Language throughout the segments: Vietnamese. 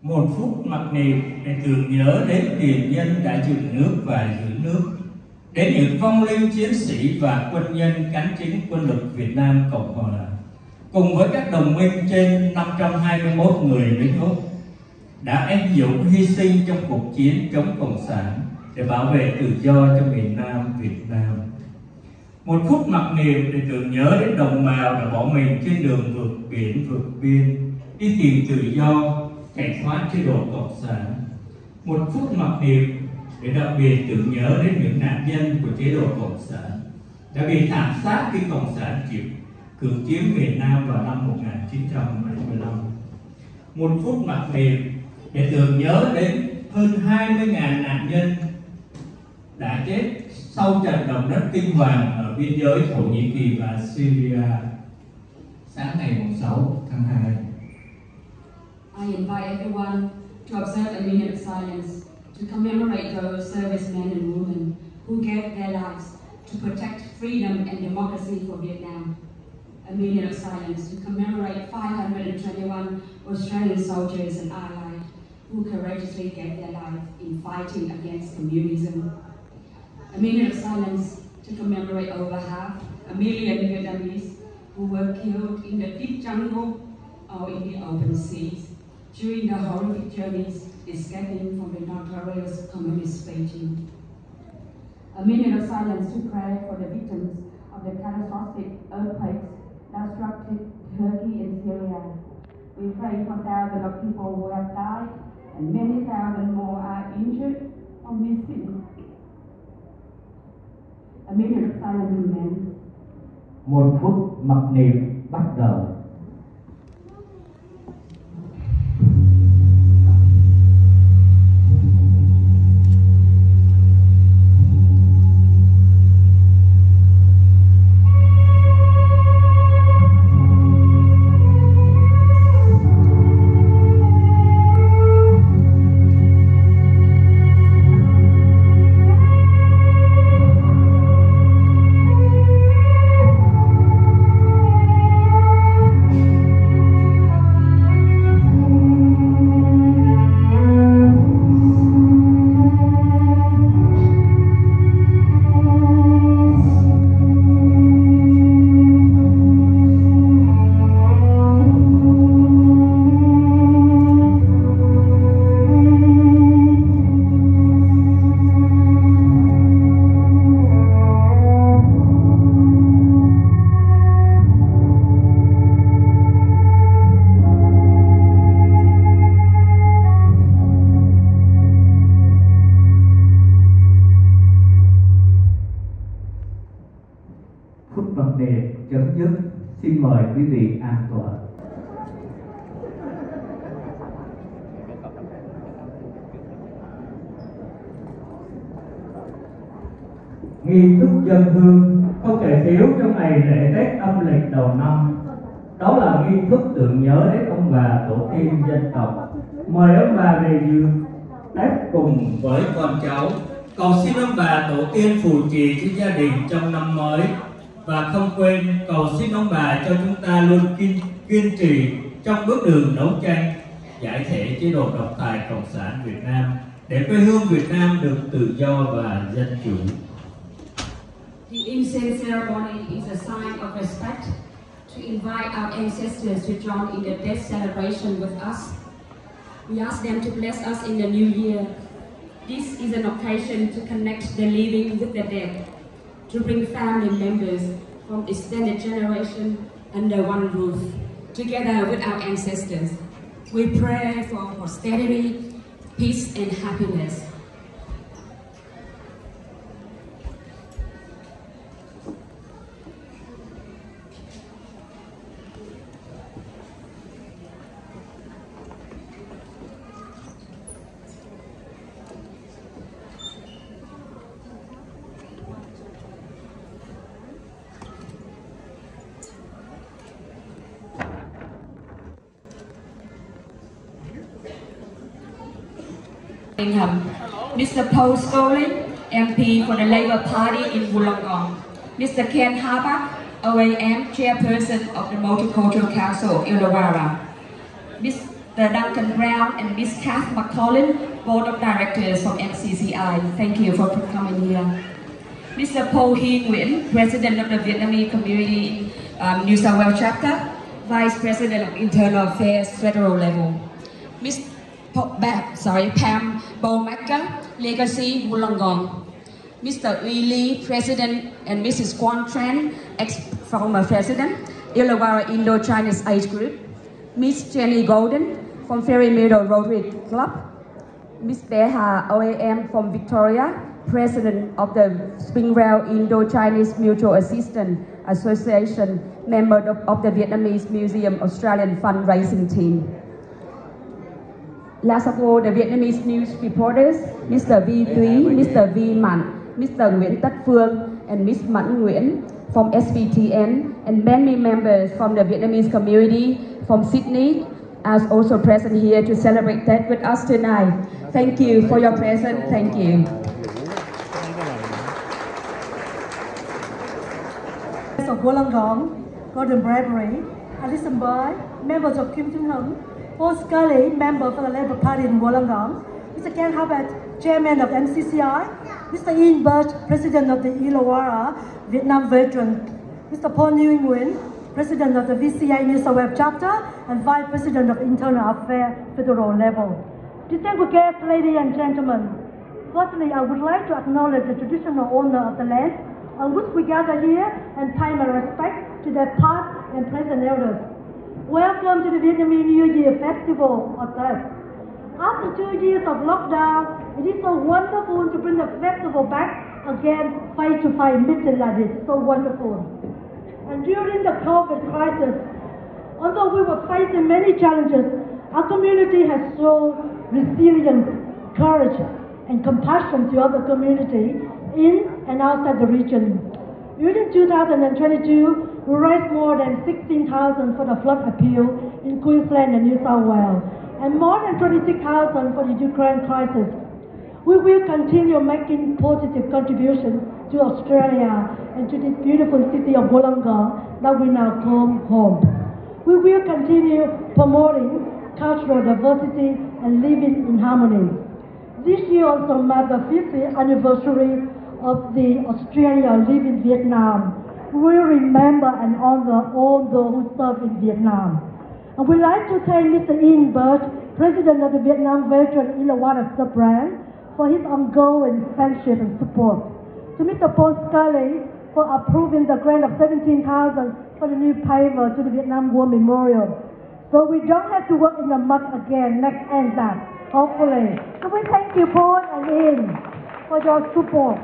Một phút mặc niệm để tưởng nhớ đến tiền nhân đã dựng nước và giữ nước, đến những vong linh chiến sĩ và quân nhân cán chính quân lực Việt Nam Cộng Hòa, cùng với các đồng minh trên 521 người lính Úc đã anh dũng hy sinh trong cuộc chiến chống Cộng sản để bảo vệ tự do cho miền Nam Việt Nam. Một phút mặc niệm để tưởng nhớ đến đồng bào đã bỏ mình trên đường vượt biển vượt biên đi tìm tự do, chạy thoát chế độ Cộng sản. Một phút mặc niệm để đặc biệt tưởng nhớ đến những nạn nhân của chế độ Cộng sản đã bị thảm sát khi Cộng sản cưỡng chiếm miền Nam vào năm 1975. Một phút mặc niệm để tưởng nhớ đến hơn 20.000 nạn nhân đã chết sau trận động đất kinh hoàng ở biên giới Thổ Nhĩ Kỳ và Syria sáng ngày 6 tháng 2. I invite everyone to observe a minute of silence to commemorate those servicemen and women who gave their lives to protect freedom and democracy for Vietnam. A minute of silence to commemorate 521 Australian soldiers and allies who courageously gave their lives in fighting against communism. A minute of silence to commemorate over 500,000 Vietnamese who were killed in the deep jungle or in the open seas during the horrific journeys escaping from the notorious communist Beijing. A minute of silence to pray for the victims of the catastrophic earthquakes that struck Turkey and Syria. We pray for thousands of people who have died and many thousand more are injured or missing. A minute of silence commence. Một phút mặc niệm bắt đầu. Phút mặc niệm chấm dứt. Xin mời quý vị an tọa. Nghi thức dân hương không thể thiếu trong ngày lễ Tết âm lịch đầu năm. Đó là nghi thức tưởng nhớ đến ông bà tổ tiên dân tộc. Mời ông bà về dự Tết cùng với con cháu, cầu xin ông bà tổ tiên phù trì cho gia đình trong năm mới. Và không quên cầu xin ông bà cho chúng ta luôn kiên trì trong bước đường đấu tranh giải thể chế độ độc tài Cộng sản Việt Nam để quê hương Việt Nam được tự do và dân chủ. The incense ceremony is a sign of respect to invite our ancestors to join in the death celebration with us. We ask them to bless us in the new year. This is an occasion to connect the living with the dead, to bring family members from extended generation under one roof, together with our ancestors. We pray for prosperity, peace and happiness. Mr. Paul Scully, MP for the Labour Party in Wollongong. Mr. Ken Habak, OAM Chairperson of the Multicultural Council, Illawarra. the Duncan Brown and Miss Kath McCollin, Board of Directors from MCCI. Thank you for coming here. Mr. Paul Hy Nguyen, President of the Vietnamese Community New South Wales Chapter, Vice President of Internal Affairs Federal Level. Ms. Pam Bowmaker, Legacy Wollongong. Mr. Uy Lee, President, and Mrs. Quan Tran, ex-former President, Illawarra Indo-Chinese Age Group. Miss Jenny Golden from Ferry Meadow Rotary Club. Miss Beha OAM from Victoria, President of the Springvale Indo-Chinese Mutual Assistance Association, member of the Vietnamese Museum Australian fundraising team. Last of all, the Vietnamese news reporters, Mr. V. Thuy, Mr. V. Man, Mr. Nguyễn Tất Phương, and Ms. Mẫn Nguyen from SVTN, and many members from the Vietnamese community from Sydney are also present here to celebrate that with us tonight. Thank you for your presence. Thank you. Of Wollongong, Gordon Bradbury, Alison Boy, members of Kim Jung Hung, Paul Scully, member for the Labour Party in Wollongong, Mr. Ken Hubbard, Chairman of MCCI, Mr. Ian Birch, President of the Illawarra Vietnam Veteran, Mr. Paul Nguyen, President of the VCA New South Wales Chapter and Vice President of Internal Affairs Federal Level. Distinguished guests, ladies and gentlemen, firstly, I would like to acknowledge the traditional owner of the land on which we gather here and pay my respect to their past and present elders. Welcome to the Vietnamese New Year Festival of Earth. After 2 years of lockdown, it is so wonderful to bring the festival back again, face-to-face meeting like this. So wonderful. And during the COVID crisis, although we were facing many challenges, our community has shown resilience, courage, and compassion to other communities in and outside the region. During 2022, we raised more than 16,000 for the flood appeal in Queensland and New South Wales, and more than 26,000 for the Ukraine crisis. We will continue making positive contributions to Australia and to this beautiful city of Wollongong that we now call home. We will continue promoting cultural diversity and living in harmony. This year also marks the 50th anniversary of the Australia Live in Vietnam. We will remember and honor all those who served in Vietnam. And we'd like to thank Mr. Ian Birch, President of the Vietnam Veteran Illawarra Sub-Brand, for his ongoing friendship and support. To Mr. Paul Scully for approving the grant of 17,000 for the new paver to the Vietnam War Memorial. So we don't have to work in the mud again next and that, hopefully. So we thank you, Paul and Ian, for your support.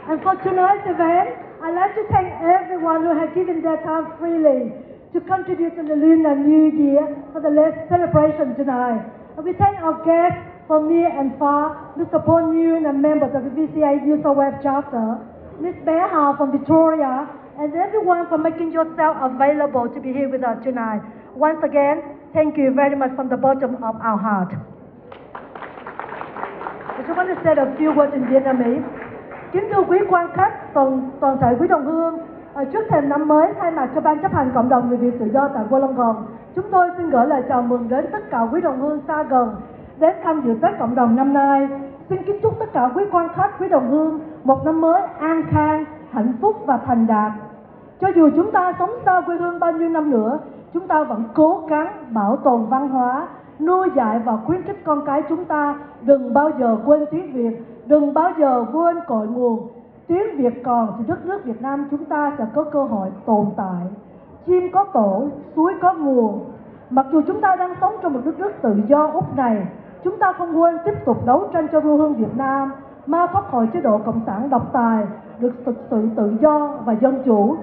And for tonight's event, I'd like to thank everyone who has given their time freely to contribute to the Lunar New Year for the celebration tonight. And we thank our guests from near and far, Mr. Paul Nguyen and members of the VCA New South Wales Chapter, Ms. Beha from Victoria, and everyone for making yourself available to be here with us tonight. Once again, thank you very much from the bottom of our heart. I just want to say a few words in Vietnamese. Kính thưa quý quan khách, toàn thể quý đồng hương, trước thềm năm mới thay mặt cho Ban chấp hành Cộng đồng Người Việt Tự do tại Wollongong, chúng tôi xin gửi lời chào mừng đến tất cả quý đồng hương xa gần đến tham dự Tết Cộng đồng năm nay. Xin kính chúc tất cả quý quan khách, quý đồng hương một năm mới an khang, hạnh phúc và thành đạt. Cho dù chúng ta sống xa quê hương bao nhiêu năm nữa, chúng ta vẫn cố gắng bảo tồn văn hóa, nuôi dạy và khuyến khích con cái chúng ta đừng bao giờ quên tiếng Việt, đừng bao giờ quên cội nguồn. Tiếng Việt còn thì đất nước Việt Nam chúng ta sẽ có cơ hội tồn tại. Chim có tổ, suối có nguồn. Mặc dù chúng ta đang sống trong một đất nước tự do Úc này, chúng ta không quên tiếp tục đấu tranh cho quê hương Việt Nam, mau thoát khỏi chế độ cộng sản độc tài, được thực sự tự do và dân chủ.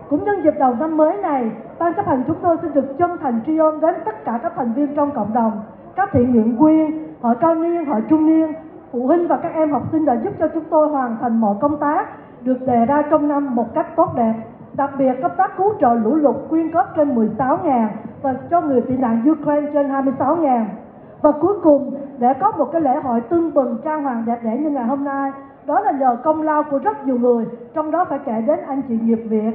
Cũng nhân dịp đầu năm mới này, Ban chấp hành chúng tôi xin được chân thành tri ân đến tất cả các thành viên trong cộng đồng, các thiện nguyện viên, hội cao niên, hội trung niên, phụ huynh và các em học sinh đã giúp cho chúng tôi hoàn thành mọi công tác được đề ra trong năm một cách tốt đẹp. Đặc biệt công tác cứu trợ lũ lụt quyên góp trên 16.000 và cho người tị nạn Ukraine trên 26.000. Và cuối cùng, để có một cái lễ hội tưng bừng trang hoàng đẹp đẽ như ngày hôm nay, Đó là nhờ công lao của rất nhiều người, trong đó phải kể đến anh chị Nghiệp Việt,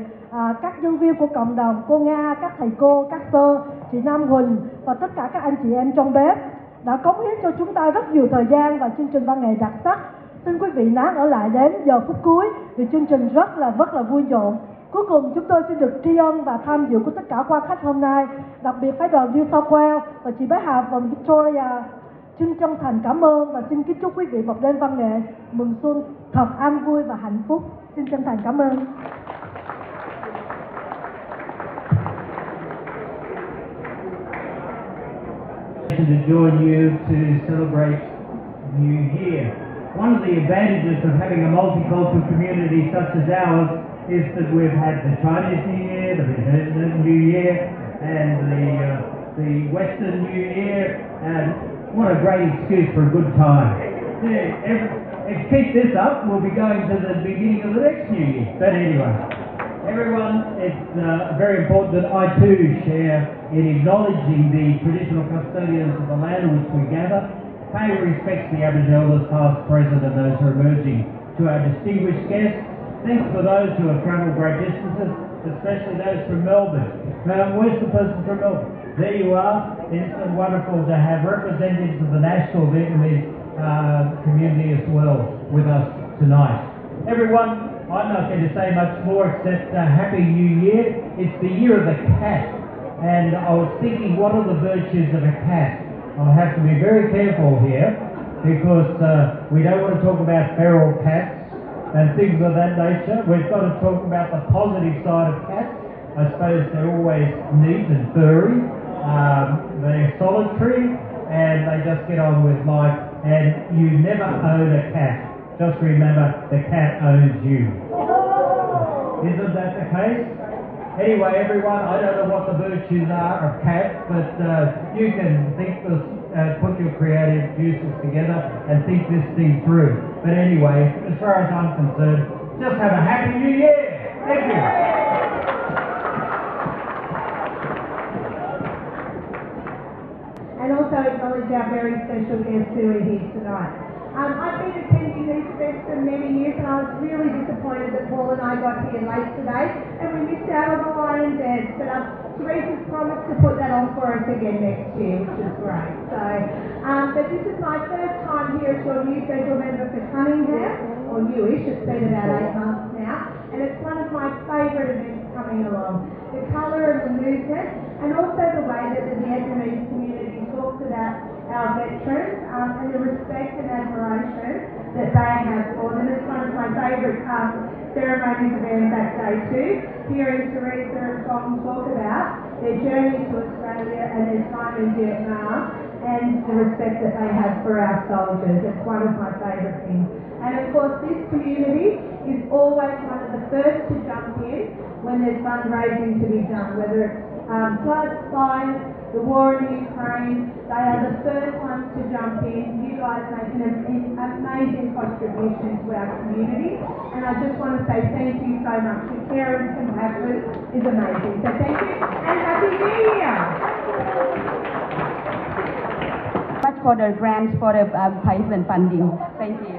các nhân viên của cộng đồng, cô Nga, các thầy cô, các sơ, chị Nam Huỳnh và tất cả các anh chị em trong bếp đã cống hiến cho chúng ta rất nhiều thời gian và chương trình văn nghệ đặc sắc. Xin quý vị nán ở lại đến giờ phút cuối vì chương trình rất là vui nhộn. Cuối cùng chúng tôi xin được tri ân và tham dự của tất cả quan khách hôm nay, đặc biệt phái đoàn New South Wales và chị Bé Hà và Victoria. Xin chân thành cảm ơn và xin kính chúc quý vị một đêm văn nghệ mừng xuân thật an vui và hạnh phúc. Xin chân thành cảm ơn. To join you to celebrate New Year. One of the advantages of having a multicultural community such as ours is that we've had the Chinese New Year, the Vietnamese New Year, and the Western New Year, and what a great excuse for a good time. If keep this up, we'll be going to the beginning of the next New Year. But anyway, everyone, it's very important that I too share in acknowledging the traditional custodians of the land on which we gather, pay respect to the Aboriginal elders past, present and those who are emerging. To our distinguished guests, thanks for those who have travelled great distances, especially those from Melbourne. Where's the person from Melbourne? There you are. It's wonderful to have representatives of the national Vietnamese community as well with us tonight. Everyone, I'm not going to say much more except Happy New Year. It's the year of the cat, and I was thinking, what are the virtues of a cat? I'll have to be very careful here because we don't want to talk about feral cats and things of that nature. We've got to talk about the positive side of cats. I suppose they're always neat and furry, they're solitary, and they just get on with life, and you never own a cat. Just remember, the cat owns you. Isn't that the case? Anyway, everyone, I don't know what the virtues are of cats, but you can think this, put your creative juices together and think this thing through. But anyway, as far as I'm concerned, just have a Happy New Year! Thank you! And also acknowledge our very special guests who are here tonight. I've been attending these events for many years and I was really disappointed that Paul and I got here late today and we missed out on the lion dance, but Teresa's promised to put that on for us again next year, which is great. So, but this is my first time here as your new federal member for Cunningham, or newish, it's been about 8 months now, and it's one of my favourite events coming along. The colour and the movement, and also the way that the Vietnamese community talks about our veterans and the respect and admiration that they have for them. It's one of my favourite ceremonies of Anzac Day too, hearing Teresa and Tom talk about their journey to Australia and their time in Vietnam and the respect that they have for our soldiers. It's one of my favourite things. And of course this community is always one of the first to jump in when there's fundraising to be done, whether it's floods, fires, the war in Ukraine. They are the first ones to jump in. You guys make an amazing contribution to our community, and I just want to say thank you so much. Your care and compassion is amazing. So thank you and Happy New Year! Much for the grant for the prize and funding. Thank you.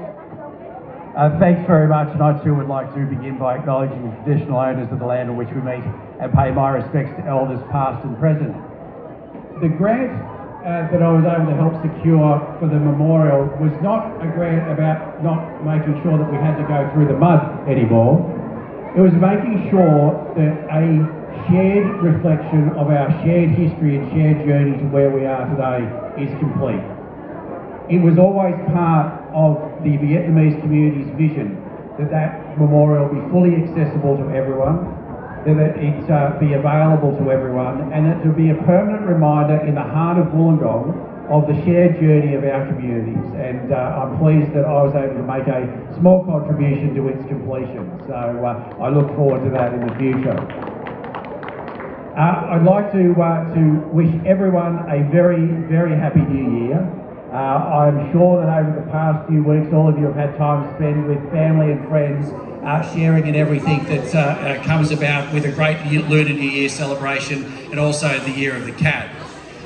Thanks very much, and I too would like to begin by acknowledging the traditional owners of the land on which we meet and pay my respects to elders past and present. The grant that I was able to help secure for the memorial was not a grant about not making sure that we had to go through the mud anymore. It was making sure that a shared reflection of our shared history and shared journey to where we are today is complete. It was always part of the Vietnamese community's vision that memorial be fully accessible to everyone, that it be available to everyone, and that it be a permanent reminder in the heart of Wollongong of the shared journey of our communities. And I'm pleased that I was able to make a small contribution to its completion. So I look forward to that in the future. I'd like to wish everyone a very, very happy New Year. I'm sure that over the past few weeks all of you have had time to spend with family and friends, sharing in everything that comes about with a great Lunar New Year celebration and also the Year of the Cat.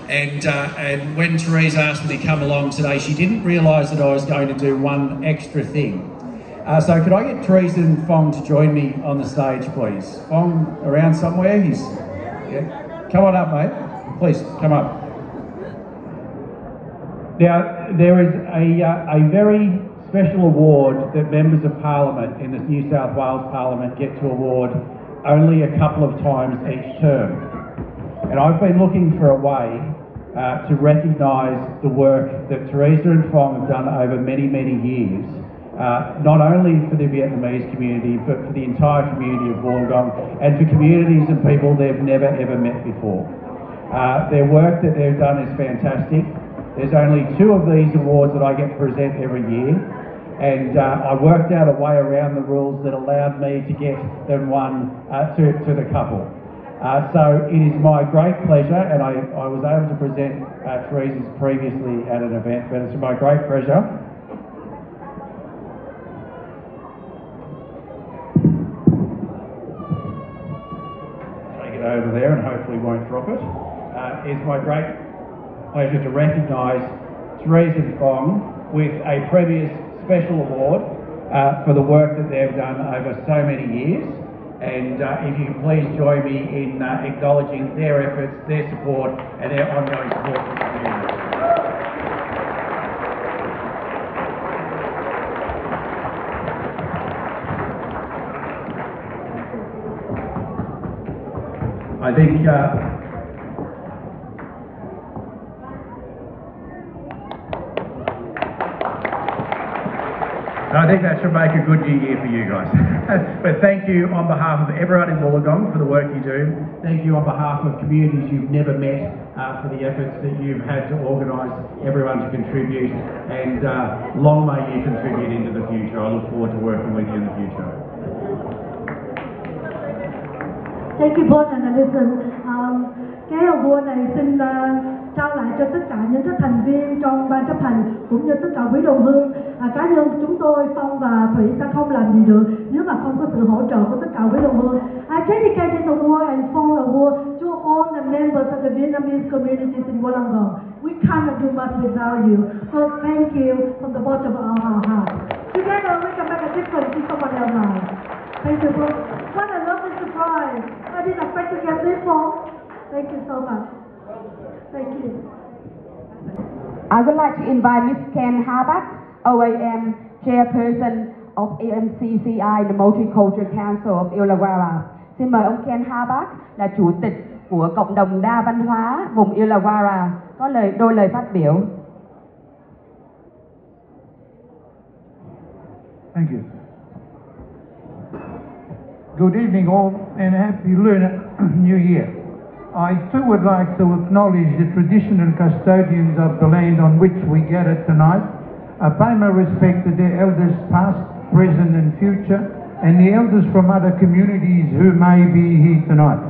And when Therese asked me to come along today, she didn't realise that I was going to do one extra thing. So could I get Teresa and Fong to join me on the stage, please? Fong around somewhere? Yeah. Come on up, mate. Please, come up. Now, there is a very special award that members of Parliament in the New South Wales Parliament get to award only a couple of times each term. And I've been looking for a way to recognise the work that Teresa and Fong have done over many, many years, not only for the Vietnamese community, but for the entire community of Wollongong and for communities and people they've never ever met before. Their work that they've done is fantastic. There's only 2 of these awards that I get to present every year, and I worked out a way around the rules that allowed me to get them one to the couple. So it is my great pleasure, and I was able to present Teresa's previously at an event, but it's my great pleasure take it over there and hopefully won't drop it. It's my great pleasure to recognise Teresa and Fong with a Premier's Special Award for the work that they've done over so many years. And if you can please join me in acknowledging their efforts, their support and their ongoing support for the community. I think that should make a good new year for you guys. But thank you on behalf of everyone in Wollongong for the work you do. Thank you on behalf of communities you've never met for the efforts that you've had to organise everyone to contribute, and long may you contribute into the future. I look forward to working with you in the future. Thank you, Paul and Alison. Cái award này xin trao lại cho tất cả những cái thành viên trong ban chấp hành cũng như tất cả quý đồng hương. Cá nhân chúng tôi, Phong và Thủy sẽ không làm gì được nếu mà không có sự hỗ trợ của tất cả quý đồng hương. I dedicate this award and Phong award to all the members of the Vietnamese communities in Wollongong. We cannot do much without you. So thank you from the bottom of our heart. Together we can make a difference in someone else's life. Thank you, Paul. What a lovely surprise. I didn't expect to get this Phong. Thank you so much. Thank you. I would like to invite Ms. Ken Habak, OAM Chairperson of AMCCI, the Multicultural Council of Illawarra. Xin mời ông Ken Habak là chủ tịch của cộng đồng đa văn hóa vùng Illawarra có đôi lời phát biểu. Thank you. Good evening all and happy Lunar New Year. I too would like to acknowledge the traditional custodians of the land on which we gather tonight. I pay my respect to their elders past, present and future, and the elders from other communities who may be here tonight.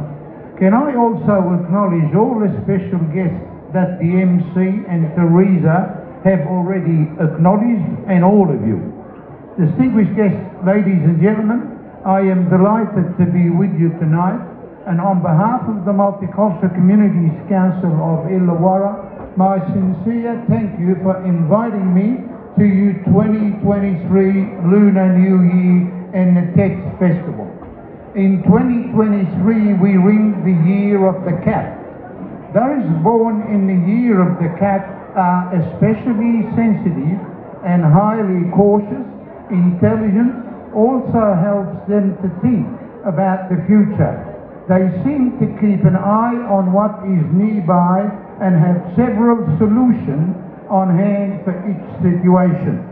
Can I also acknowledge all the special guests that the MC and Teresa have already acknowledged, and all of you. Distinguished guests, ladies and gentlemen, I am delighted to be with you tonight. And on behalf of the Multicultural Communities Council of Illawarra, my sincere thank you for inviting me to your 2023 Lunar New Year and the Text Festival. In 2023 we ring the year of the cat. Those born in the year of the cat are especially sensitive and highly cautious. Intelligence also helps them to think about the future. They seem to keep an eye on what is nearby and have several solutions on hand for each situation.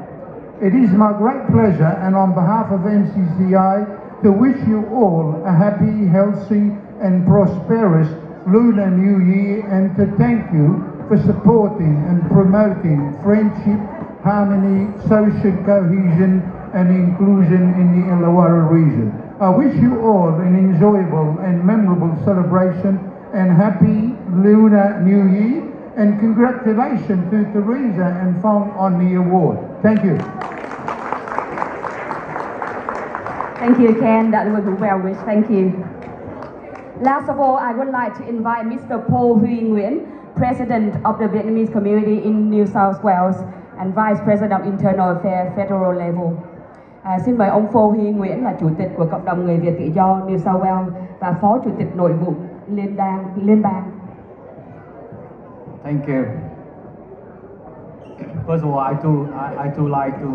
It is my great pleasure, and on behalf of MCCI, to wish you all a happy, healthy and prosperous Lunar New Year, and to thank you for supporting and promoting friendship, harmony, social cohesion and inclusion in the Illawarra region. I wish you all an enjoyable and memorable celebration and happy Lunar New Year, and congratulations to Teresa and Phong on the award. Thank you. Thank you, Ken. That was well wished. Thank you. Last of all, I would like to invite Mr. Paul Huy Nguyen, President of the Vietnamese community in New South Wales and Vice President of Internal Affairs, federal level. Xin mời ông Phô Huy Nguyễn là Chủ tịch của Cộng đồng Người Việt Tự do New South Wales và Phó Chủ tịch Nội vụ Liên bang. Thank you. First of all, I too like to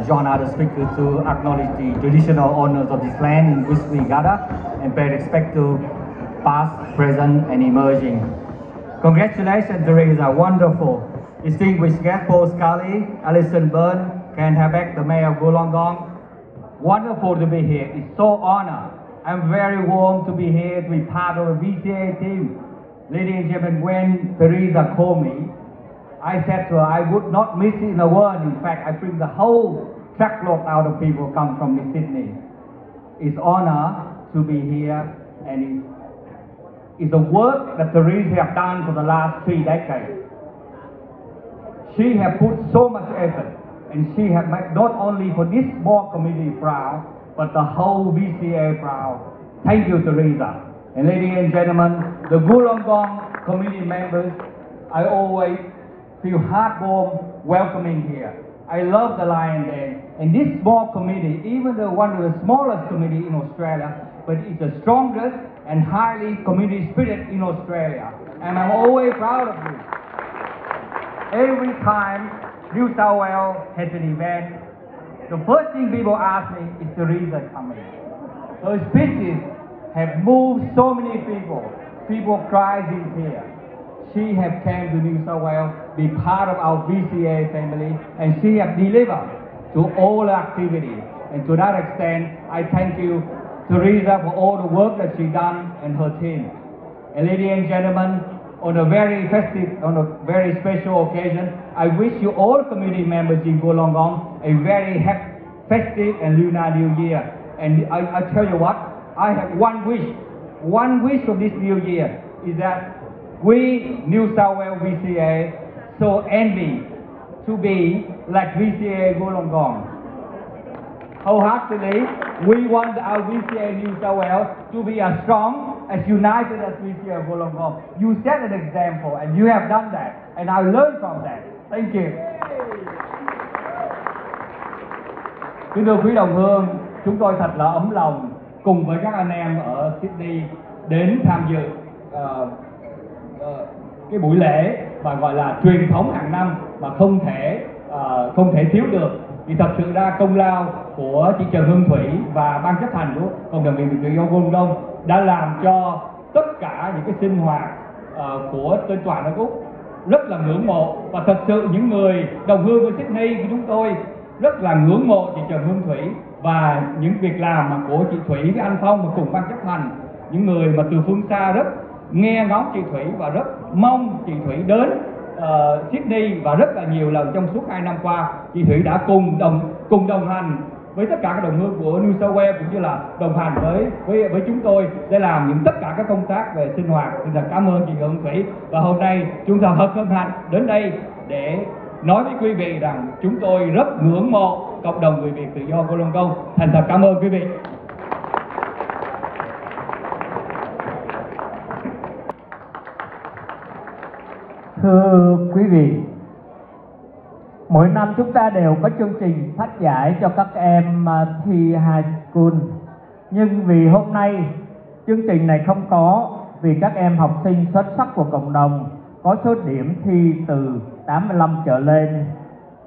join other speakers to acknowledge the traditional owners of this land in which we gather and pay respect to past, present, and emerging. Congratulations, Teresa, wonderful. Distinguished guest Paul Scully, Alison Byrne, Ken Habeck, the Mayor of Wollongong. Wonderful to be here. It's so honored. I'm very warm to be here to be part of the VCA team. Ladies and gentlemen, when Teresa called me, I said to her, I would not miss it in a word. In fact, I bring the whole truckload out of people come from Sydney. It's honor to be here, and it's the work that Teresa have done for the last 3 decades. She has put so much effort, and she has made not only for this small community proud, but the whole VCA proud. Thank you, Teresa. And ladies and gentlemen, the Wollongong community members, I always feel heartwarmed welcoming here. I love the Lion Dance, and this small community, even though one of the smallest community in Australia, but it's the strongest and highly community spirit in Australia, and I'm always proud of this. Every time New South Wales has an event, the first thing people ask me is Teresa coming. Her speeches have moved so many people. People cries in here. She has came to New South Wales, be part of our VCA family, and she has delivered to all the activities. And to that extent, I thank you, Teresa, for all the work that she done and her team. And ladies and gentlemen, on a very festive, on a very special occasion, I wish you all community members in Wollongong a very happy, festive and Lunar New Year. And I tell you what, I have one wish. One wish of this New Year is that we, New South Wales VCA, so envy to be like VCA Wollongong. Wholeheartedly, we want our VCA New South Wales to be as strong, as united as VCA Wollongong. You set an example, and you have done that, and I learned from that. Thank you. Kính thưa quý đồng hương, chúng tôi thật là ấm lòng cùng với các anh em ở Sydney đến tham dự cái buổi lễ và gọi là truyền thống hàng năm mà không thể thiếu được. Vì thật sự ra công lao của chị Trần Hương Thủy và ban chấp hành của Cộng đồng Người Việt Tự do Wollongong đã làm cho tất cả những cái sinh hoạt của trên toàn nước Úc rất là ngưỡng mộ, và thật sự những người đồng hương của Sydney của chúng tôi rất là ngưỡng mộ chị Trần Hương Thủy và những việc làm mà của chị Thủy với anh Phong và cùng ban chấp hành, những người mà từ phương xa rất nghe ngóng chị Thủy và rất mong chị Thủy đến Sydney, và rất là nhiều lần trong suốt 2 năm qua chị Thủy đã cùng đồng hành với tất cả các đồng hương của New South Wales, cũng như là đồng hành với chúng tôi để làm những tất cả các công tác về sinh hoạt. Xin cảm ơn chị Hương Thủy, và hôm nay chúng ta thật hân hạnh đến đây để nói với quý vị rằng chúng tôi rất ngưỡng mộ cộng đồng người Việt tự do Wollongong. Thành thật cảm ơn quý vị. Thưa quý vị, mỗi năm chúng ta đều có chương trình phát giải cho các em thi high school. Nhưng vì hôm nay chương trình này không có, vì các em học sinh xuất sắc của cộng đồng có số điểm thi từ 85 trở lên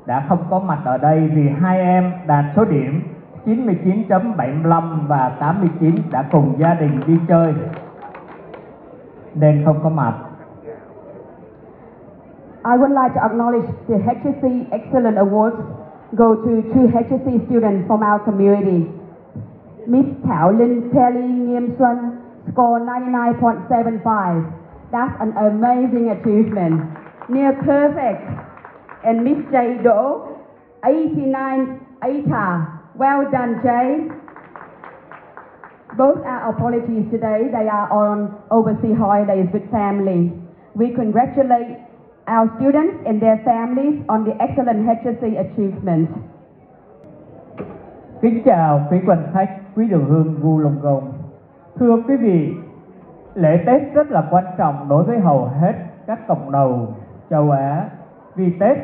đã không có mặt ở đây, vì 2 em đạt số điểm 99.75 và 89 đã cùng gia đình đi chơi nên không có mặt. I would like to acknowledge the HSC Excellent Awards go to 2 HSC students from our community. Miss Thảo Linh Pelly Nghiêm Xuân scored 99.75. That's an amazing achievement, near perfect. And Miss J Đỗ 89.80. Well done, Jay. Both are apologies today. They are on overseas holidays with family. We congratulate our students and their families on the excellent HSC achievement. Kính chào quý quan khách, quý đồng hương Wollongong. Thưa quý vị, lễ Tết rất là quan trọng đối với hầu hết các cộng đồng châu Á. Vì Tết,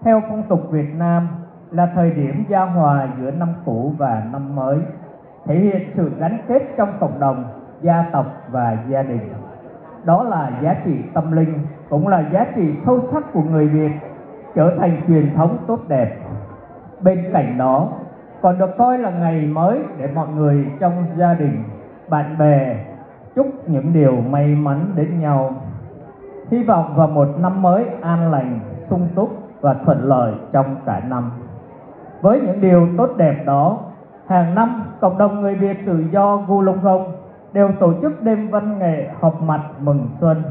theo phong tục Việt Nam, là thời điểm giao hòa giữa năm cũ và năm mới, thể hiện sự gắn kết trong cộng đồng, gia tộc và gia đình. Đó là giá trị tâm linh, cũng là giá trị sâu sắc của người Việt, trở thành truyền thống tốt đẹp. Bên cạnh đó, còn được coi là ngày mới để mọi người trong gia đình, bạn bè chúc những điều may mắn đến nhau. Hy vọng vào một năm mới an lành, sung túc và thuận lợi trong cả năm. Với những điều tốt đẹp đó, hàng năm cộng đồng người Việt tự do Wollongong đều tổ chức đêm văn nghệ họp mặt mừng xuân.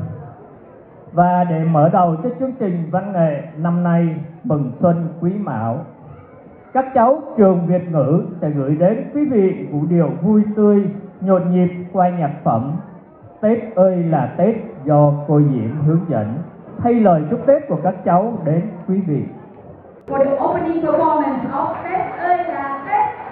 Và để mở đầu cho chương trình văn nghệ năm nay mừng xuân Quý Mão, các cháu trường Việt ngữ sẽ gửi đến quý vị vũ điệu vui tươi, nhộn nhịp qua nhạc phẩm Tết ơi là Tết do cô Diễm hướng dẫn, thay lời chúc Tết của các cháu đến quý vị. For the opening performance of Tết ơi là Tết.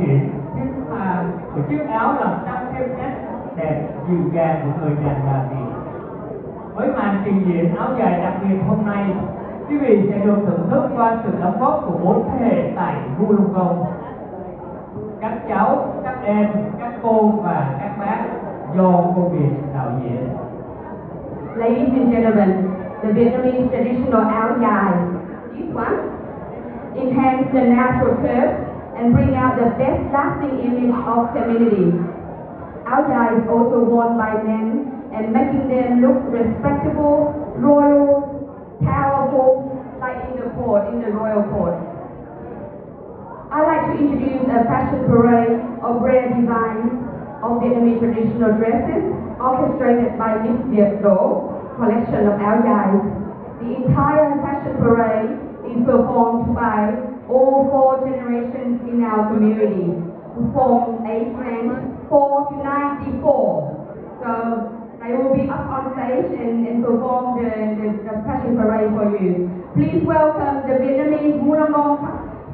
kiện chiếc áo làm tăng thêm nét đẹp dịu dàng của người đàn bà Việt. Với màn trình diễn áo dài đặc biệt hôm nay, quý vị sẽ được thưởng thức qua sự đóng góp của 4 thế hệ tại Wollongong. Các cháu, các em, các cô và các bác do cô Việt đạo diễn. Ladies and gentlemen, the Vietnamese traditional áo dài, this one, enhance the natural curves and bring out the best lasting image of femininity. Áo dài is also worn by men and making them look respectable, royal, powerful, like in the court, in the royal court. I'd like to introduce a fashion parade of rare designs of Vietnamese traditional dresses, orchestrated by Miss Viet Đỗ, collection of áo dài. The entire fashion parade is performed by all 4 generations in our community, who form age range 4 to 94. So they will be up on stage and perform the fashion parade for you. Please welcome the Vietnamese Wollongong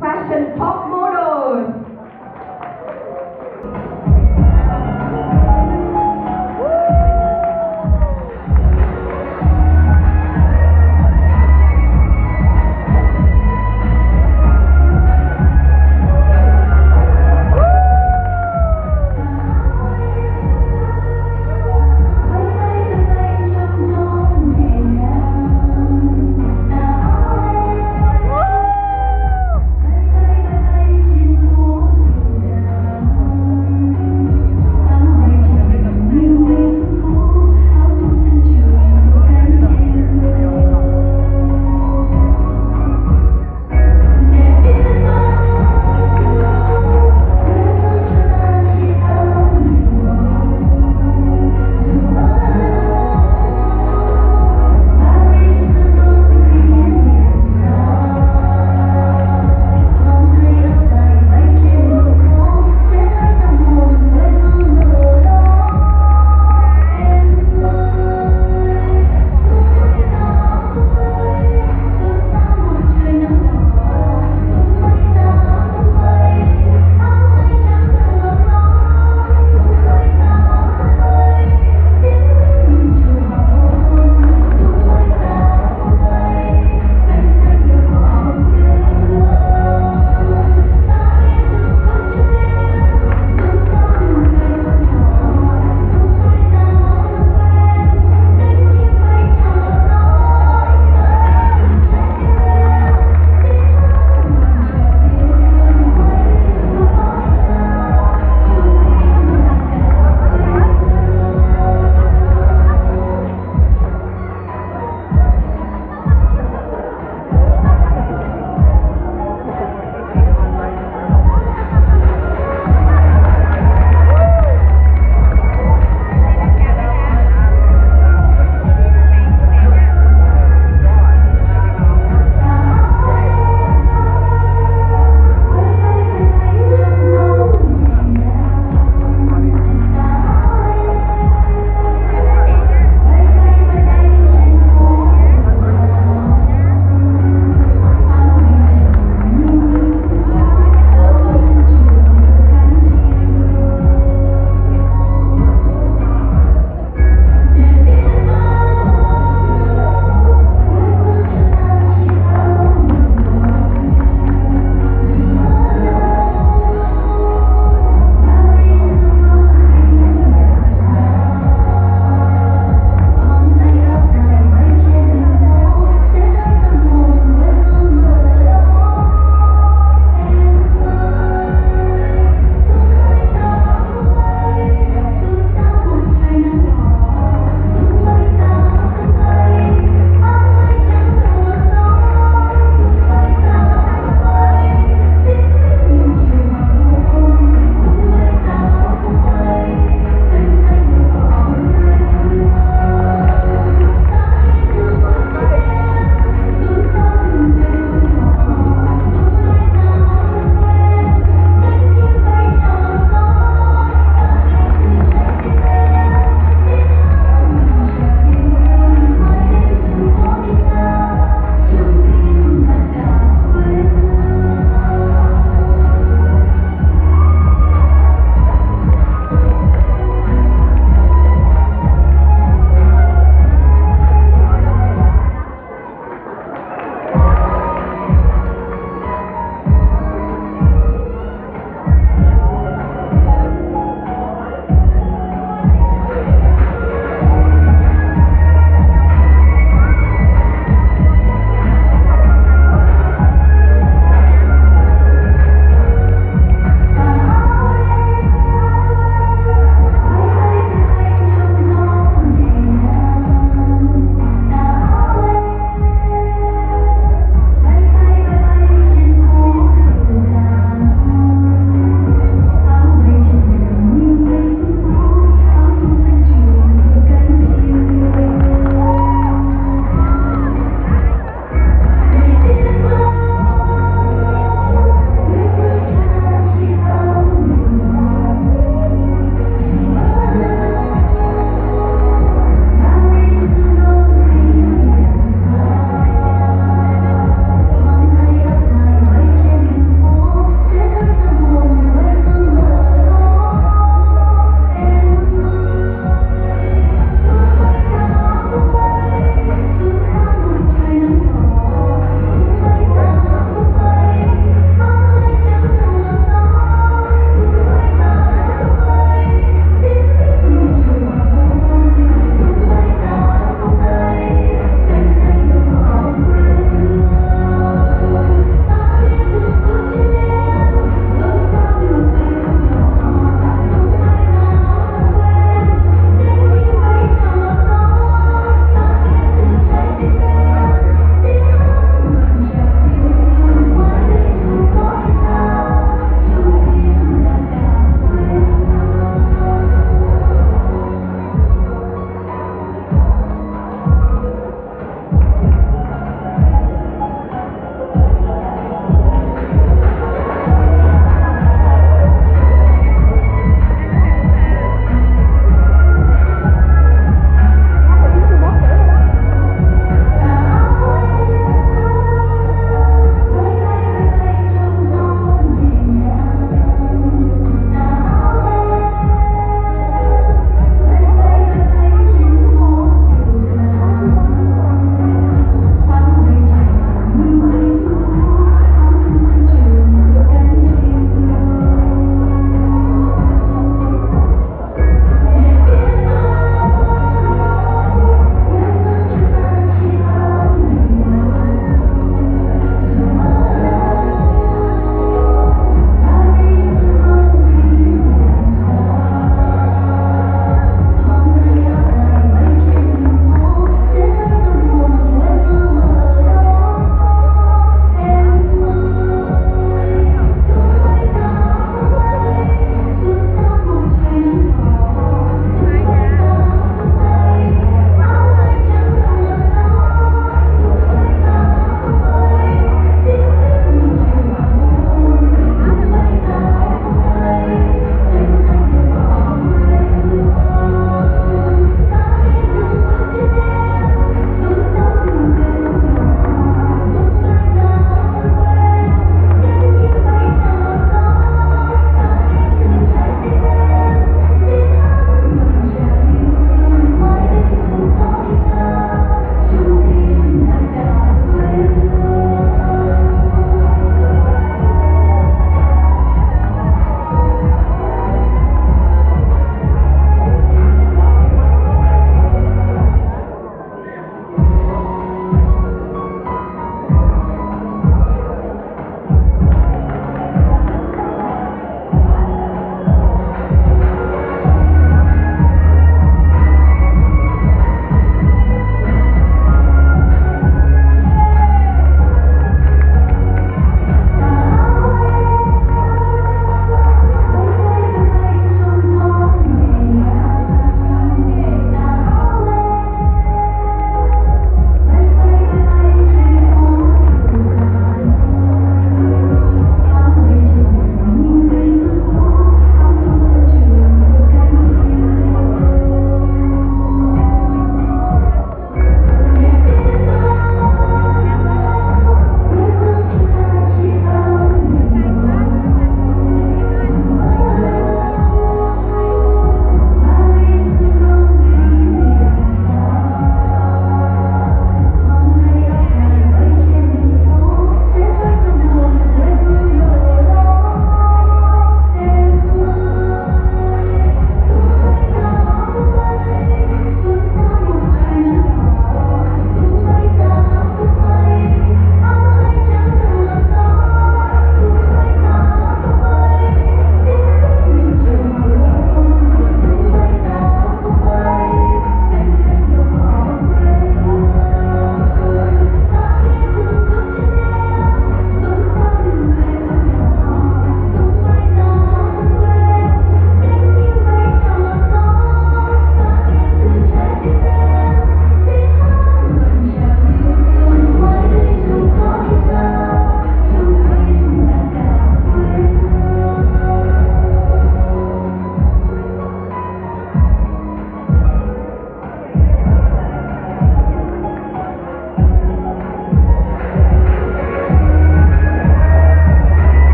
fashion top models. Hãy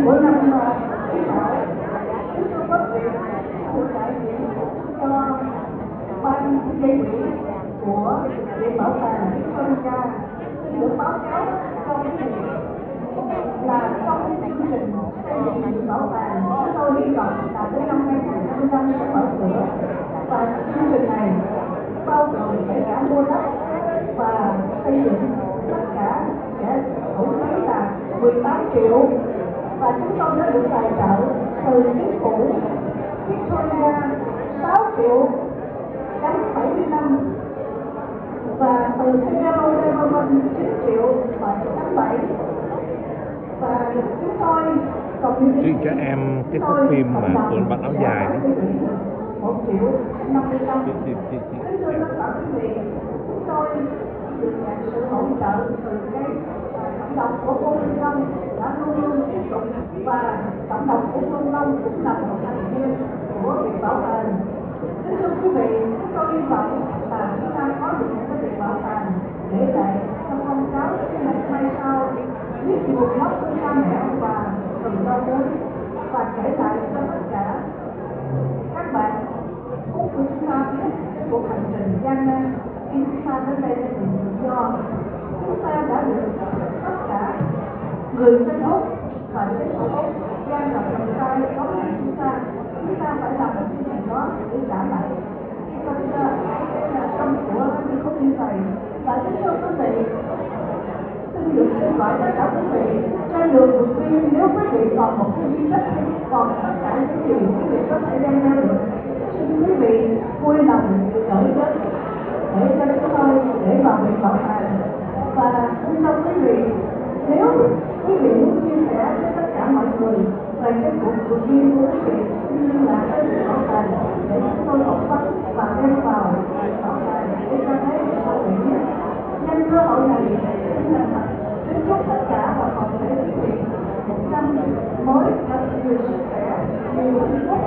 của năm Quý Mão. Chúng tôi có việc của đại diện cho ban dây quỹ của Viện Bảo tàng Victoria được báo cáo cho quý vị là trong chương trình xây dựng Viện Bảo tàng, chúng tôi hy vọng là đến năm 2025 sẽ mở cửa, và chương trình này bao gồm kể cả mua đất và xây dựng tất cả sẽ tổng phí là 18 triệu, và chúng tôi đã được tài trợ từ chính phủ Victoria 6 triệu đến 70 năm, và từ Federal Government 9 triệu và 7, và chúng tôi riêng cho em cái thước phim mà cuốn bác áo dài đó. 1 triệu 55. Kính thưa tất cả quý vị, chúng tôi được nhận sự hỗ trợ từ cái cộng đồng của Wollongong đã luôn luôn tiếp tục, và cộng đồng của Wollongong cũng là một thành viên của Viện Bảo tàng. Kính thưa quý vị, chúng tôi hy vọng là chúng ta có được một cái Viện Bảo tàng để lại cho con cháu thế hệ mai sau biết nguồn gốc của cha mẹ và từ đâu đến, và kể lại cho tất cả các bạn Úc của chúng ta biết cái cuộc hành trình gian nan khi chúng ta đến đây để tìm tự do. Chúng ta đã được tất cả người dân Úc và chính phủ Úc gian lập đồng tay đón nhận chúng ta phải làm một cái gì đó để trả lại cái tâm của những khúc như vậy. Và kính thưa quý vị, xin gọi tất cả quý vị trên đường vượt biên, nếu quý vị còn một cái duy nhất còn tất cả những gì quý vị có thể đem ra được, xin quý vị vui lòng gửi đến để cho chúng tôi để vào Viện Bảo tàng. Và xin thưa quý vị, nếu quý vị muốn chia sẻ với tất cả mọi người về cái cuộc vượt biên của quý vị cũng như là cái Viện Bảo tàng, để chúng tôi phỏng vấn và đem vào Viện Bảo tàng để cho thấy mọi người biết. Nhân cơ hội này xin thành thật kính chúc tất cả và toàn thể quý vị một năm mới thật nhiều sức khỏe, nhiều hạnh phúc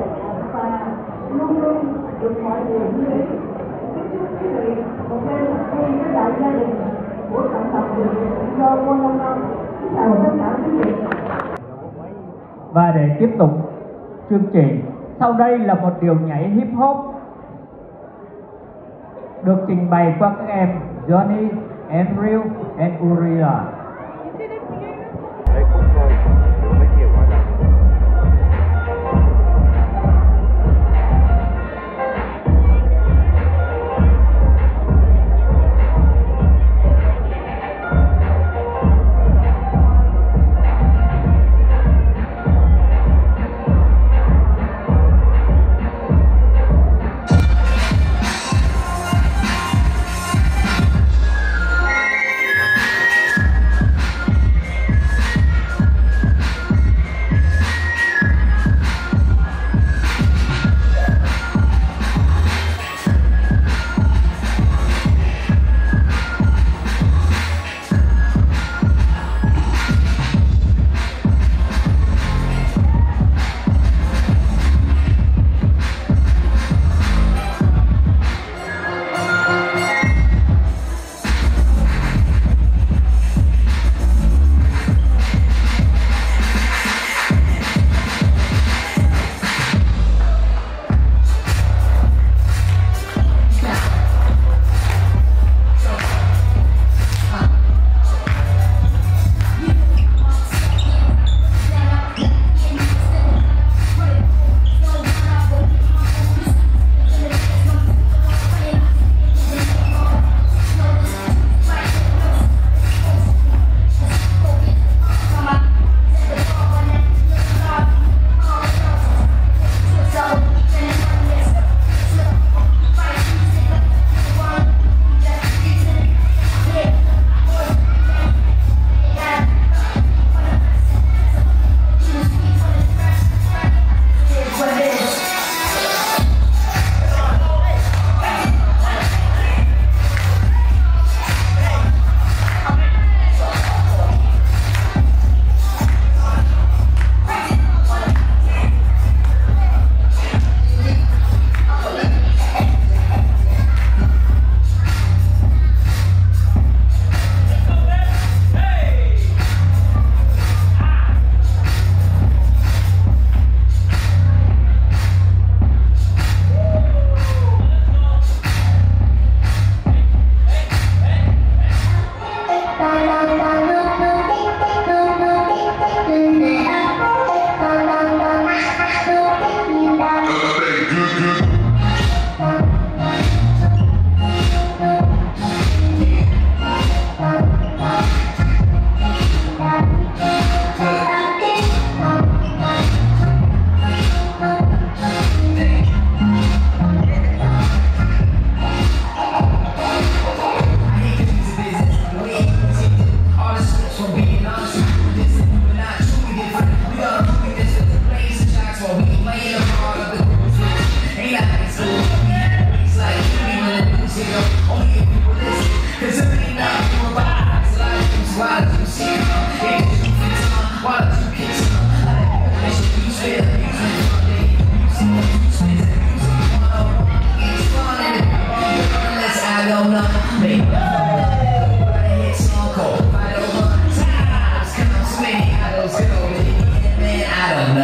và luôn luôn được mọi điều như ý. Kính chúc quý vị một đêm thật vui với đại gia đình của cộng đồng người Việt do Wollongong. Kính chào tất cả quý vị. Và để tiếp tục chương trình, sau đây là một điệu nhảy hip hop được trình bày qua các em Johnny, Andrew and Uriah.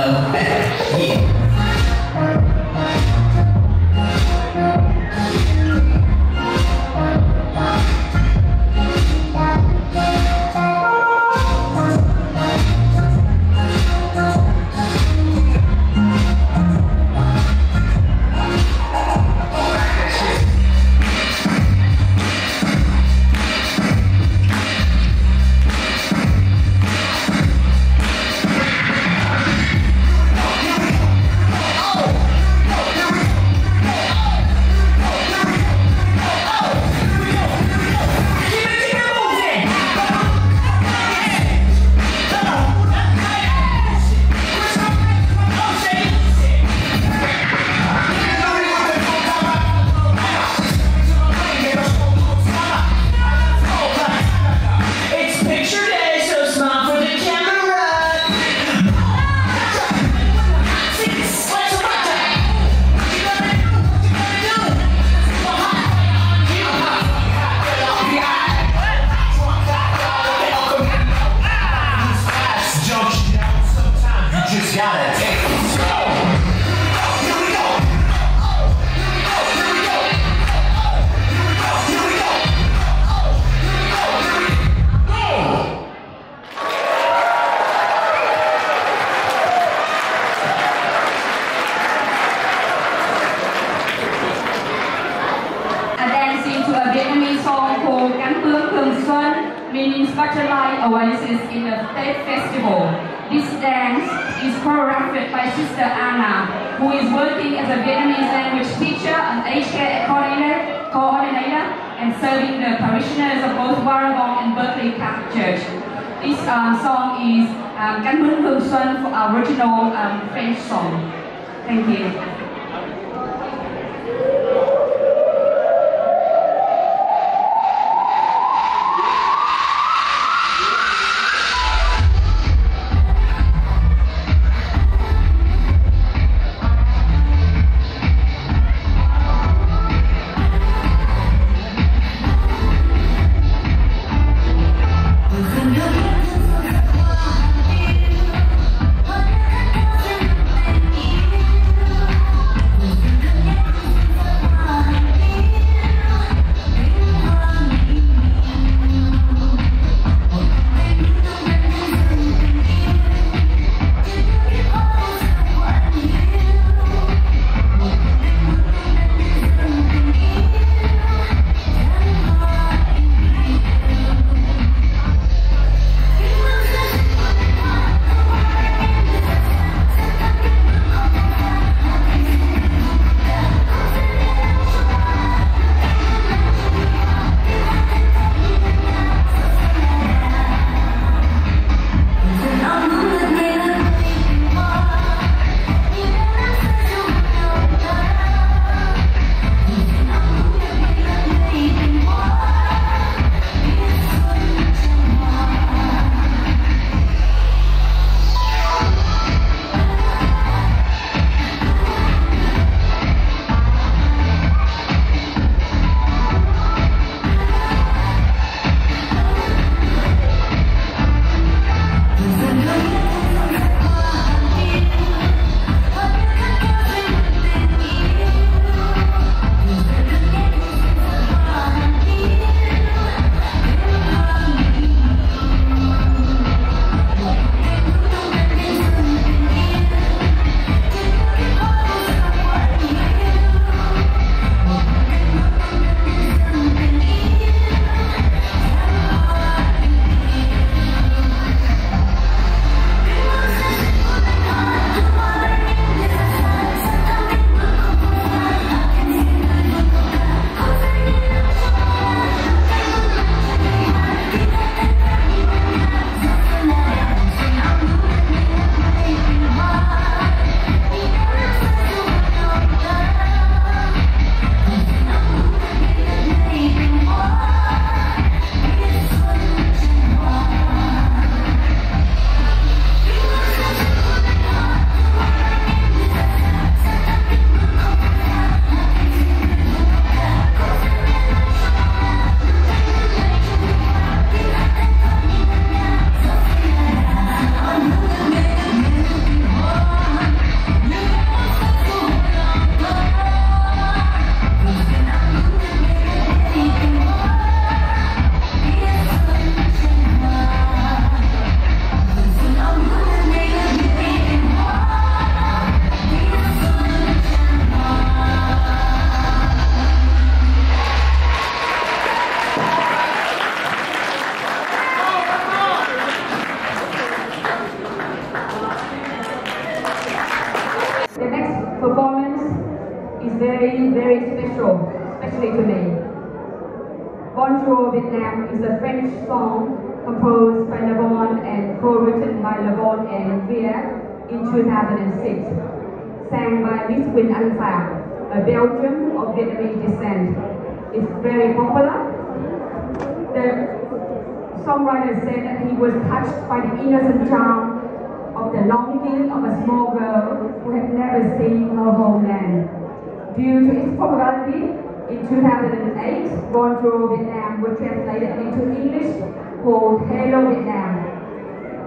love. Yeah. Meaning spotlight oasis in the state festival. This dance is choreographed by Sister Anna, who is working as a Vietnamese language teacher, an aged care coordinator, and serving the parishioners of both Wollongong and Berkeley Catholic Church. This song is Cánh Bướm Hương Xuân, original French song. Thank you. performance is very, very special, especially to me. Bonjour Vietnam is a French song composed by Levon and co-written by Levon and Viet in 2006, sang by Miss Quỳnh Anh Phạm, a Belgian of Vietnamese descent. It's very popular. The songwriter said that he was touched by the innocent charm of the longing of a small girl who had never seen her homeland. Due to its popularity, in 2008, Bonjour Vietnam was translated into English called Hello Vietnam.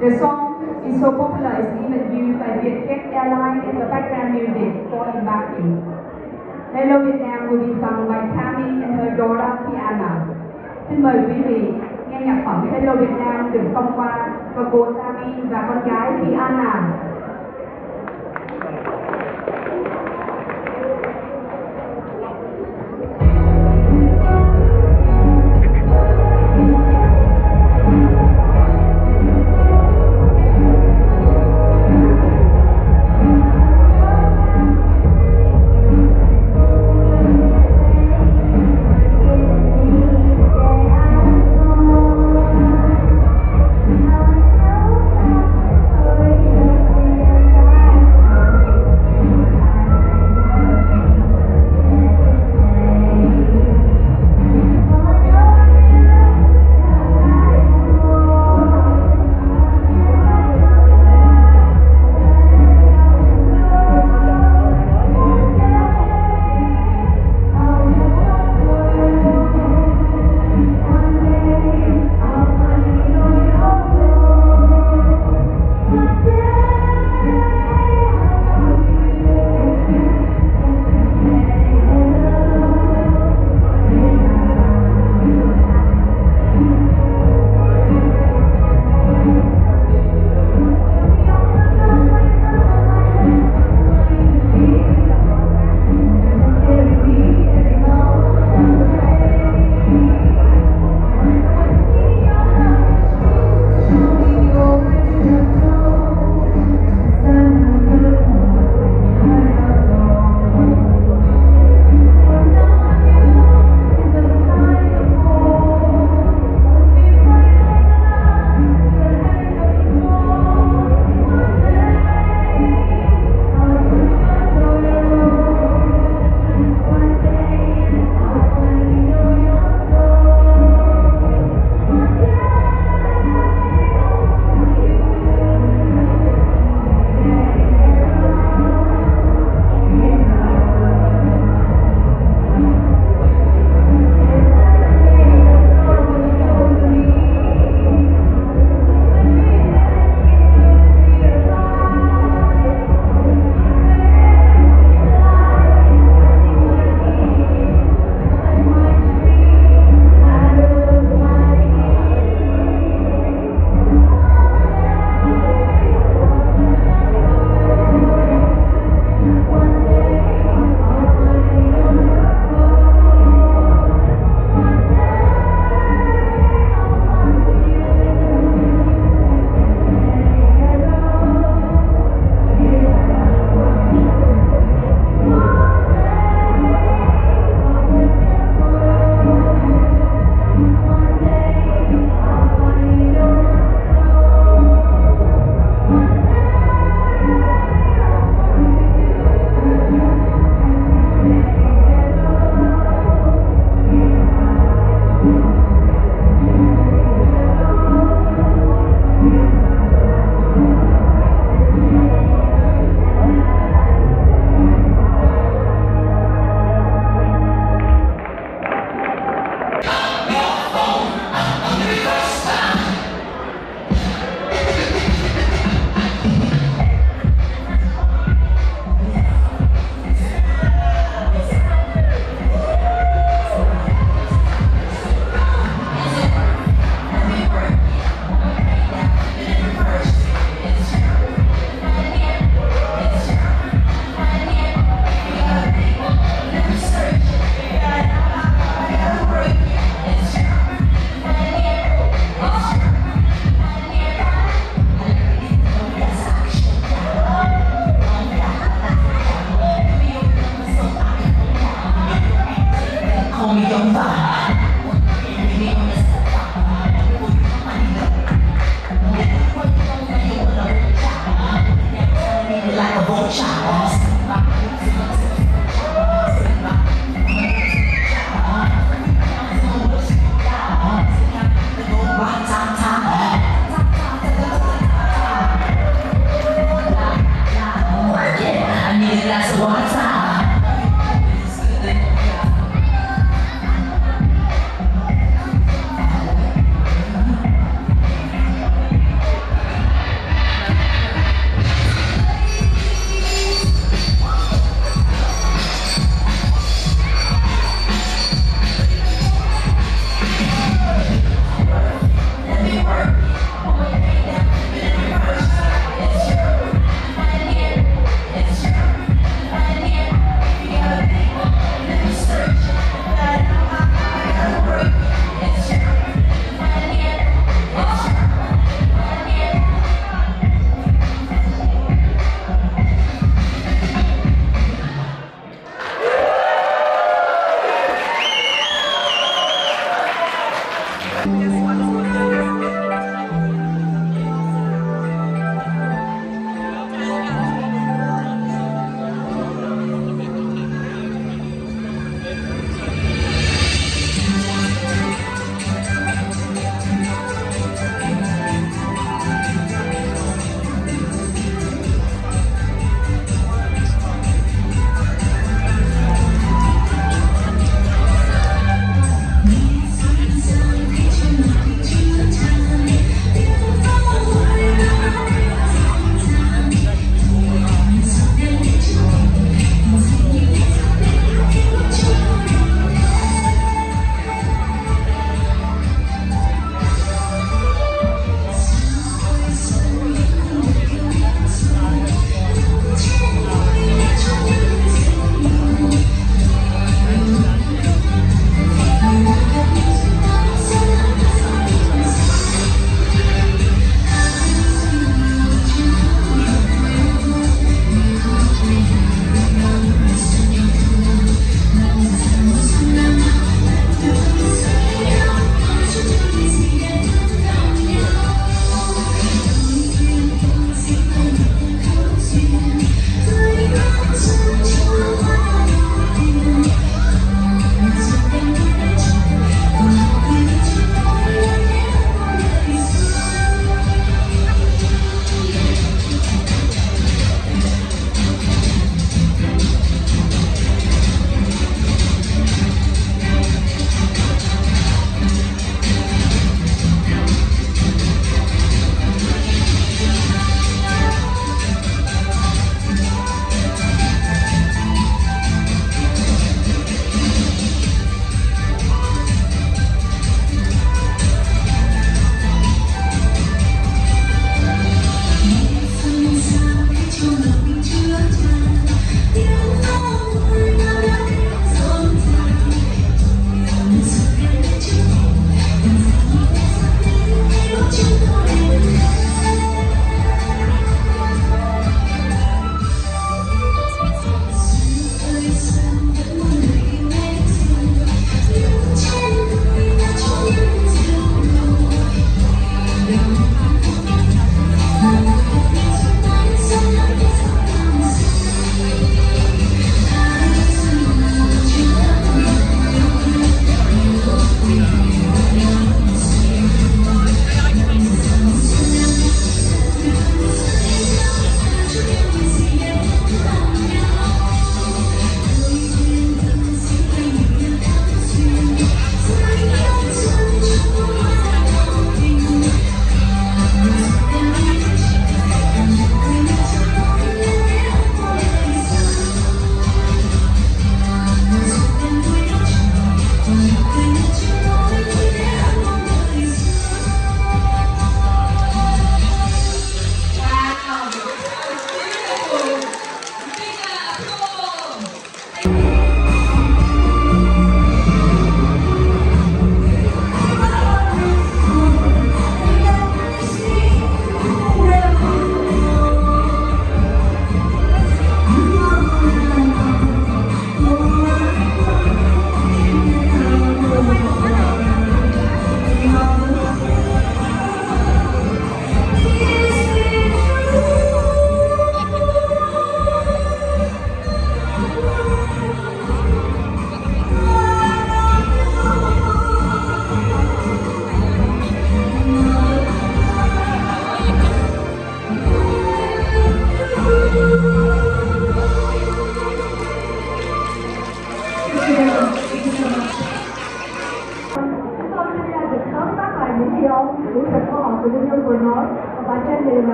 The song is so popular it's even used by Vietjet Airlines as the background music for embarking. Hello Vietnam will be sung by Tammy and her daughter Piana. Xin mời quý vị nghe nhạc phẩm Hello Việt Nam được phong qua và cô Tammy và con gái Piana. Hãy subscribe cho kênh Ghiền Mì Gõ để không bỏ lỡ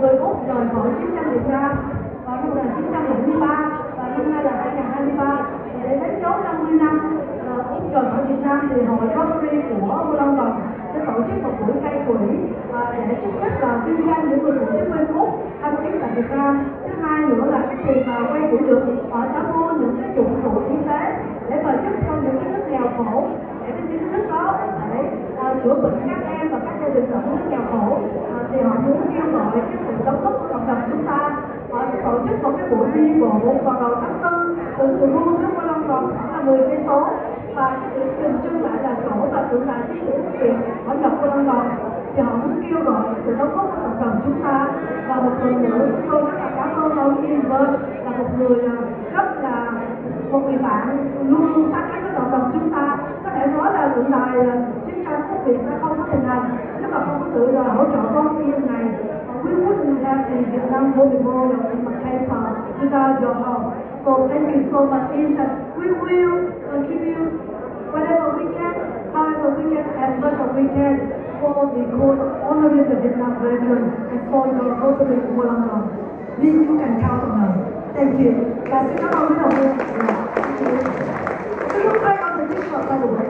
người Úc rời khỏi chiến tranh Việt Nam vào năm 1973 và năm nay là 2023. Để đánh dấu 50 năm Úc rời khỏi Việt Nam thì hội Rotary của Wollongong sẽ tổ chức một buổi gây quỹ để chúc Tết và vinh danh những người cựu chiến binh Úc tham chiến tại Việt Nam. Thứ hai nữa là cái tiền mà quay quỹ được họ sẽ mua những cái dụng cụ y tế để mà giúp cho những cái nước nghèo khổ, để cái nước đó để chữa bệnh các em và các gia đình ở nước nghèo khổ. Thì họ muốn kêu gọi cái sự đóng góp của cộng đồng chúng ta. Họ sẽ tổ chức một cái buổi đi bộ vào đầu tháng 4 từ thủ đô nước Wollongong khoảng là 10 cây số, và cái điểm dừng chân lại là chỗ và tượng đài chiến sĩ quốc viện ở dọc Wollongong. Thì họ muốn kêu gọi cái sự đóng góp của cộng đồng chúng ta. Và một lần nữa chúng tôi rất là cảm ơn ông Ian là một người rất là một người bạn luôn luôn sát cánh với cộng đồng chúng ta. Có thể nói là tượng đài chiến tranh quốc viện sẽ không có hình thành nếu mà không có sự hỗ trợ của ông Ian này. We wouldn't have the Vietnam War Memorial in Macau without your help. So thank you so much, Ian. We will contribute whatever we can, however we can, as much as we can for the cause of honoring the Vietnam veterans and for your Rotary in Wollongong. Please, you can count on us. Thank you. Và xin cảm ơn quý đồng nghiệp. Xin lúc take on the picture, by the way.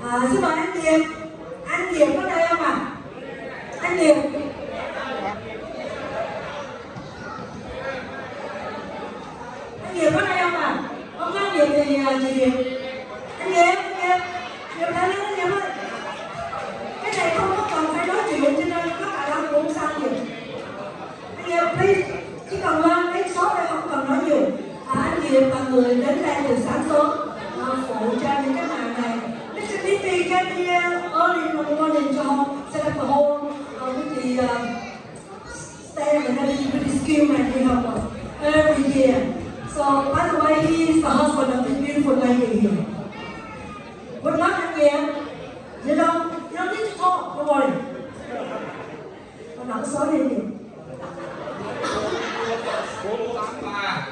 Xin mời anh Diệp. Anh Diệp có đây không ạ? Anh Diệp. Anh Diệp có đây không ạ? Không có anh Diệp thì chị Diệp. Anh Diệp, Diệp ra lên anh Diệp ơi. Cái này không có cần phải nói chuyện cho nên các bạn đang cũng sang Diệp. Anh Diệp, please, chỉ cần lên cái số đây không cần nói nhiều. Anh Diệp là người đến đây từ sáng sớm phụ cho những cái màn này. Mr. DP came here early in the morning to set up the whole with the stand and everything with the skill man we have every year. So by the way, he is the husband of this beautiful lady here. Good luck, anh Diệp. You don't need to talk, don't worry. Con nói số đi. 483